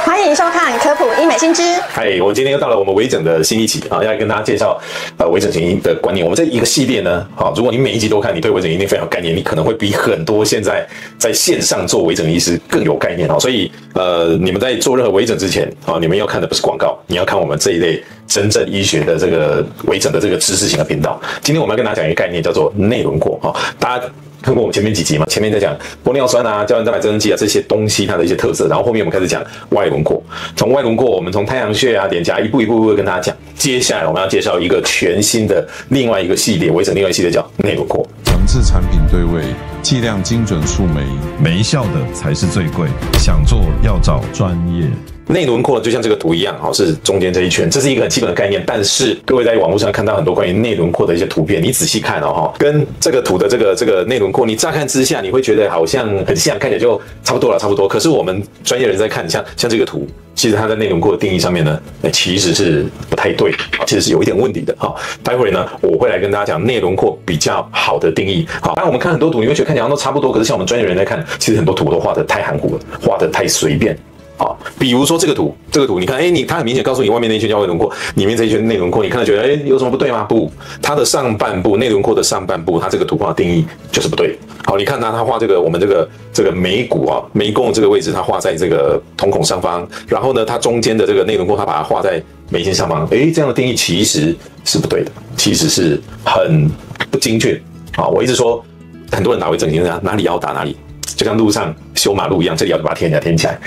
歡迎收看科普醫美新知。嗨，我们今天又到了我們微整的新一期啊，要跟大家介紹微整形的觀念。我們這一個系列呢，如果你每一集都看，你對微整形一定非常有概念，你可能會比很多現在在線上做微整醫師更有概念。所以你們在做任何微整之前你們要看的不是廣告，你要看我們這一類真正醫學的這個微整的這個知識型的頻道。今天我們要跟大家講一個概念，叫做內輪廓大家看過我們前面幾集嘛？前面在講玻尿酸啊、膠原蛋白增生劑啊這些東西它的一些特色，然後後面我們開始講外輪廓。從外輪廓，我們從太陽穴啊、臉頰一步一步跟大家講。接下來我們要介紹一個全新的另外一個系列，微整另外一個系列叫內輪廓。強制產品對位，劑量精準樹眉，沒效的才是最貴。想做要找專業。內輪廓就像這個圖一樣，是中間這一圈，這是一個很基本的概念。但是各位在網絡上看到很多關於內輪廓的一些圖片，你仔細看跟這個圖的這個內輪廓，你乍看之下你會覺得好像很像，看起來就差不多了，差不多。可是我們專業人在看，像這個圖，其實它在內輪廓的定義上面呢，其實是不太對，其實是有一點問題的待會呢，我會來跟大家講內輪廓比較好的定義。當然我們看很多圖，你會覺得看起來好像都差不多，可是像我們專業人在看，其實很多圖都畫得太含糊了，畫得太隨便。比如說這個圖，你看，它很明顯告訴你外面那一圈叫外輪廓，裡面這一圈內輪廓，你看了覺得，有什麼不對嗎？不，它的上半部內輪廓的上半部，它這個圖畫的定義就是不對。好，你看它畫這個我們這個眉骨眉弓的這個位置，它畫在這個瞳孔上方，然後呢，它中間的這個內輪廓，它把它畫在眉心上方，這樣的定義其實是不對的，其實是很不精確。我一直說，很多人打微整形哪裡要打哪裡。就像路上修馬路一樣，這裡要把它填起來，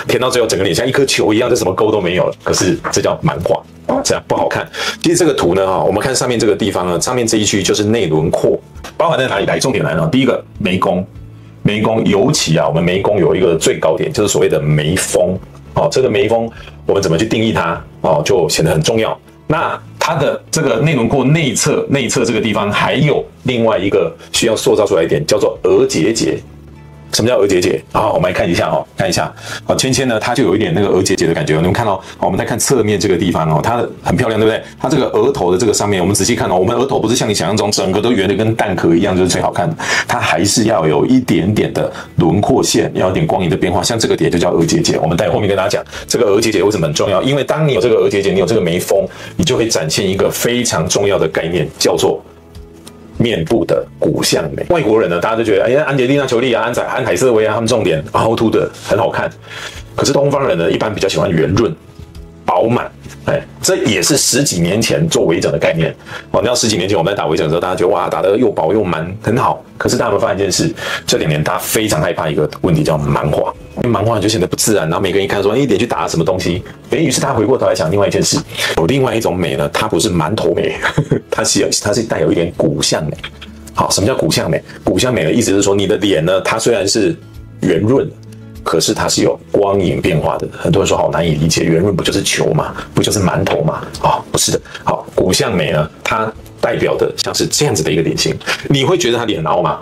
填到最後整個臉像一顆球一樣，這什麼溝都沒有了。可是這叫蠻畫，這樣不好看。其實這個圖呢，我們看上面這個地方呢，上面這一區就是內輪廓，包含在哪裡來？重點來了，第一個眉弓，尤其我們眉弓有一個最高點，就是所謂的眉峰。這個眉峰我們怎麼去定義它？就顯得很重要。那它的這個內輪廓內側這個地方，還有另外一個需要塑造出來一點，叫做額結節。什麼叫額結節？我們來看一下芊芊呢，它就有一點那個額結節的感覺。你們看我們在看側面這個地方它很漂亮，對不對？它這個額頭的這個上面，我們仔細看我們額頭不是像你想象中整個都圓的跟蛋殼一樣，就是最好看的。它還是要有一點點的輪廓線，要有點光影的變化。像這個點就叫額結節。我們待會後面跟大家講這個額結節為什麼很重要，因為當你有這個額結節，你有這個眉峰，你就會展現一個非常重要的概念，叫做面部的骨相美。外國人呢，大家都覺得，安潔莉娜·裘莉啊、安海瑟薇啊，他們重點凹凸的很好看。可是東方人呢，一般比較喜歡圓潤、飽滿。這也是10幾年前做微整的概念。你知道10幾年前我們在打微整的時候，大家覺得哇，打得又飽又滿，很好。可是大家有沒有發現一件事？這2年大家非常害怕一個問題，叫蠻化。因為蠻化就顯得不自然，然後每個人一看說，臉去打了什麼東西？於是他回過頭來想另外一件事，有另外一種美呢，它不是饅頭美，它是帶有一點骨相美。好，什麼叫骨相美？骨相美的意思是說，你的臉呢，它雖然是圓潤的，可是它是有光影變化的。很多人說好難以理解，圓潤不就是球嗎？不就是饅頭嗎？不是的。好，骨相美呢，它代表的像是這樣子的一個臉型，你會覺得它臉很凹嗎？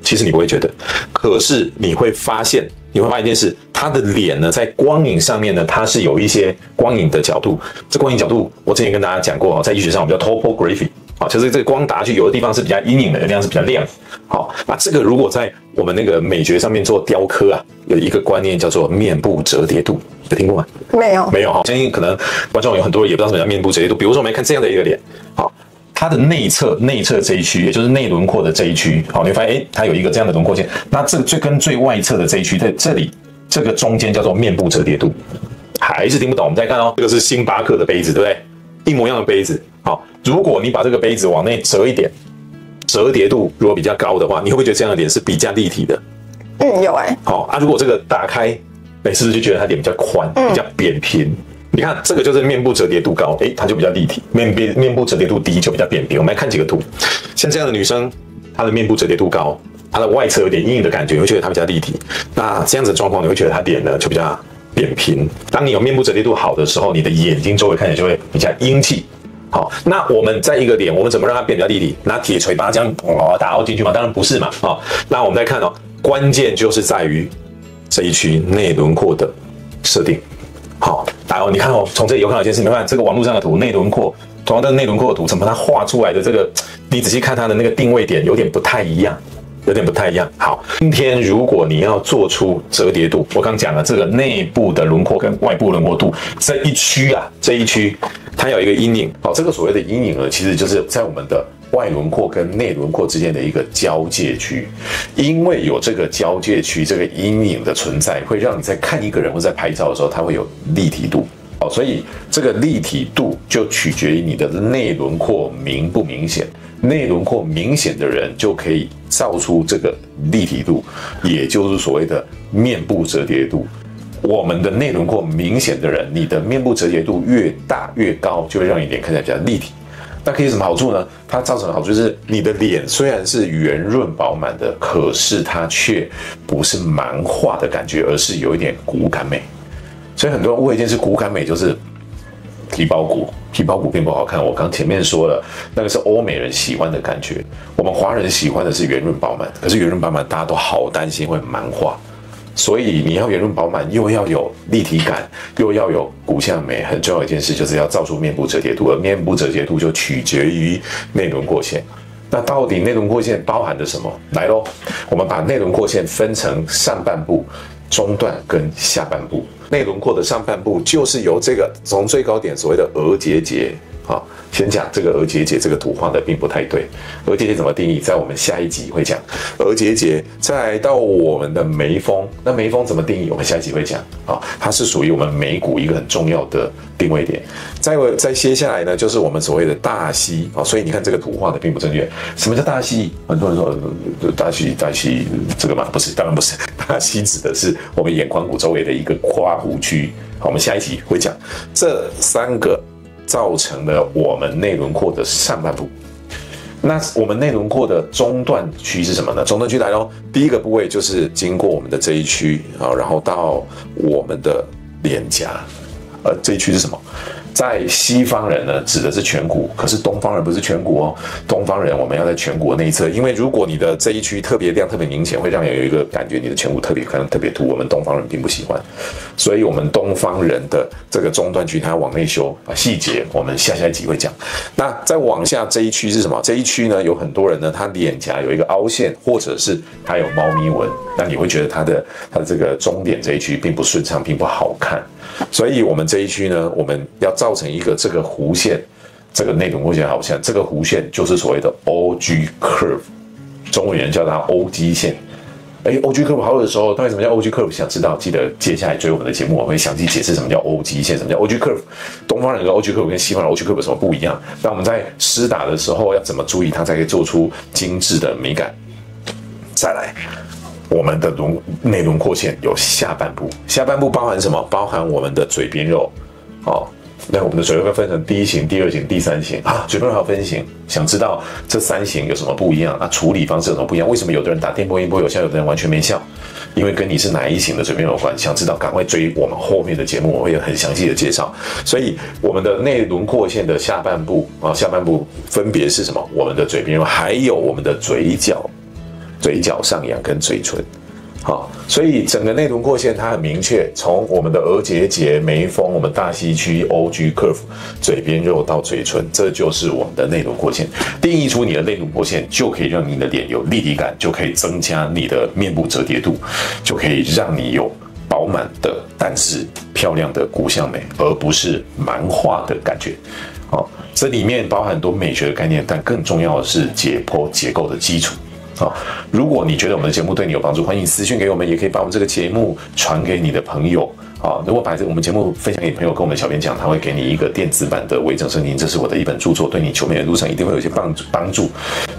其實你不會覺得，可是你會發現一件事，他的臉呢，在光影上面呢，它是有一些光影的角度。這光影角度，我之前跟大家講過，在醫學上我們叫 topography，就是這個光打去，有的地方是比較陰影的，有的地方是比較亮。好，那這個如果在我們那個美學上面做雕刻有一個觀念叫做面部折疊度，有聽過嗎？沒有。相信可能觀眾有很多人也不知道什麼叫面部折疊度。比如說我們來看這樣的一個臉，它的內側這一區，也就是內輪廓的這一區，你會發現，它有一個這樣的輪廓線。那這跟最外側的這一區，在這裡這個中間叫做面部折疊度，還是聽不懂？我們再看這個是星巴克的杯子，對不對？一模一樣的杯子。好，如果你把這個杯子往內折一點，折疊度如果比較高的話，你會不會覺得這樣的臉是比較立體的？有好如果這個打開，是不是就覺得它臉比較寬，比較扁平？你看這個就是面部折疊度高，它就比較立體；面部折疊度低就比較扁平。我們來看幾個圖，像這樣的女生，她的面部折疊度高，她的外側有點陰影的感覺，你會覺得她比較立體。那這樣子的狀況，你會覺得她臉呢就比較扁平。當你有面部折疊度好的時候，你的眼睛周圍看起來就會比較英氣。好，那我們在一個臉，我們怎麼讓它變比較立體？拿鐵錘把它這樣打凹進去嗎？當然不是嘛。那我們再看關鍵就是在於這一區內輪廓的設定。好，你看從這裡有看到一件事，你看這個網絡上的圖，內輪廓，同樣的內輪廓的圖，怎麼它畫出來的這個，你仔細看它的那個定位點有點不太一樣。有點不太一樣。好，今天如果你要做出折疊度，我剛講了這個內部的輪廓跟外部輪廓度這一區啊，這一區它有一個陰影。好，這個所謂的陰影呢，其實就是在我們的外輪廓跟內輪廓之間的一個交界區。因為有這個交界區，這個陰影的存在，會讓你在看一個人或在拍照的時候，它會有立體度。好，所以這個立體度就取決於你的內輪廓明不明顯。內輪廓明顯的人就可以造出這個立體度，也就是所謂的面部折疊度。我們的內輪廓明顯的人，你的面部折疊度越大越高，就會讓你臉看起來比較立體。那可以有什麼好處呢？它造成的好處就是你的臉雖然是圓潤飽滿的，可是它卻不是蠻化的感覺，而是有一點骨感美。所以很多人誤會一件事，骨感美就是皮包骨，皮包骨並不好看。我剛前面說了，那個是歐美人喜歡的感覺，我們華人喜歡的是圓潤飽滿。可是圓潤飽滿大家都好擔心會蠻化，所以你要圓潤飽滿，又要有立體感，又要有骨相美。很重要的一件事就是要造出面部折疊度，而面部折疊度就取決於內輪廓線。那到底內輪廓線包含了什麼？來咯，我們把內輪廓線分成上半部、中段跟下半部。內輪廓的上半部就是由這個從最高點所謂的額結節。好，先講這個額結節，這個圖畫的並不太對。額結節怎麼定義？在我們下一集會講額結節。再來到我們的眉峰，那眉峰怎麼定義？我們下一集會講。啊，它是屬於我們眉骨一個很重要的定位點。再接下來呢，就是我們所謂的大溪。啊，所以你看這個圖畫的並不正確。什麼叫大溪？很多人說大溪這個嗎？不是，當然不是。大溪指的是我們眼眶骨周圍的一個刮鬍區。好，我們下一集會講這三個造成了我們內輪廓的上半部。那我們內輪廓的中段區是什麼呢？中段區來咯，第一個部位就是經過我們的這一區啊，然後到我們的臉頰，這一區是什麼？在西方人呢，指的是颧骨，可是東方人不是顴骨哦。東方人我們要在顴骨的內側，因為如果你的這一區特別亮、特別明顯，會讓人有一個感覺你的顴骨特別可能特別凸。我們東方人並不喜歡，所以我們東方人的這個中段區，它要往內修啊，細節我們下一集會講。那再往下這一區是什麼？這一區呢，有很多人呢，他臉頰有一個凹陷，或者是他有貓咪紋，那你會覺得他的這個中點這一區並不順暢，並不好看。所以我們這一區呢，我們要造成一個這個弧線，這個內輪廓線好像這個弧線就是所謂的 OG curve， 中文人叫它 OG 線。OG curve 好有的時候，到底什麼叫 OG curve？ 想知道記得接下來追我們的節目，我會詳細解釋什麼叫 OG 線，什麼叫 OG curve。東方人的 OG curve 跟西方人的 OG curve 有什麼不一樣？那我們在施打的時候要怎麼注意，它才可以做出精緻的美感？再來。我們的內輪廓線有下半部，下半部包含什麼？包含我們的嘴邊肉，那我們的嘴邊肉分成第一型、第二型、第三型啊，嘴邊肉還有分型。想知道這三型有什麼不一樣啊？處理方式有什麼不一樣？為什麼有的人打電波音波有效，有的人完全沒效？因為跟你是哪一型的嘴邊肉有關。想知道趕快追我們後面的節目，我會有很詳細的介紹。所以我們的內輪廓線的下半部啊，下半部分別是什麼？我們的嘴邊肉，還有我們的嘴角。嘴角上揚跟嘴唇，好，所以整個內輪廓線它很明確，從我們的額結節、眉峰、我們大溪區、OG curve、嘴邊肉到嘴唇，這就是我們的內輪廓線。定義出你的內輪廓線，就可以讓你的臉有立體感，就可以增加你的面部折疊度，就可以讓你有飽滿的但是漂亮的骨相美，而不是蠻化的感覺。好，這裡面包含很多美學的概念，但更重要的是解剖結構的基礎。如果你覺得我們的節目對你有幫助，歡迎私訊給我們，也可以把我們這個節目傳給你的朋友。如果把我們節目分享給朋友，跟我們小編講，他會給你一個電子版的微整聖經，這是我的一本著作，對你求美的路上一定會有一些幫助。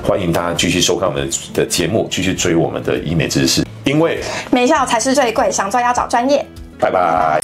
歡迎大家繼續收看我們的節目，繼續追我們的醫美知識，因為美笑才是最貴，想做要找專業。拜拜。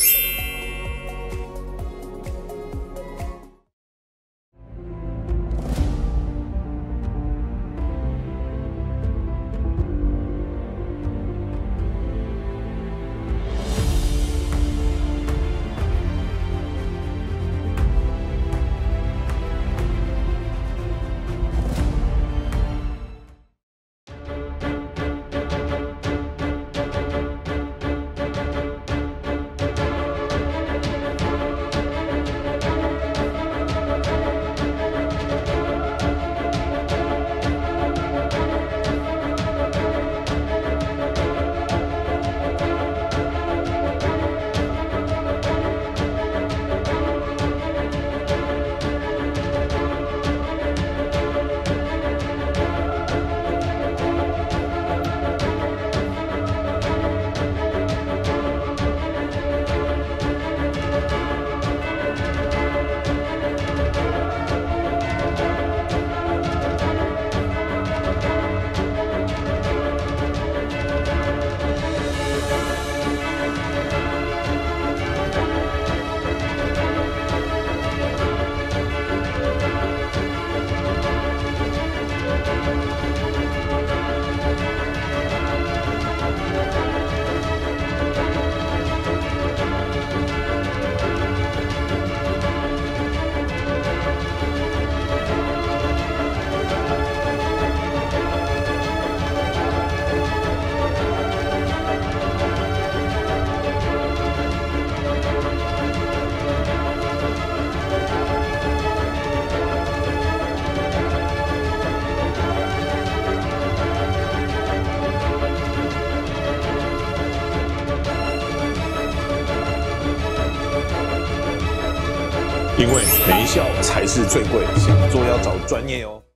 因為沒效才是最貴，想做要找專業哦。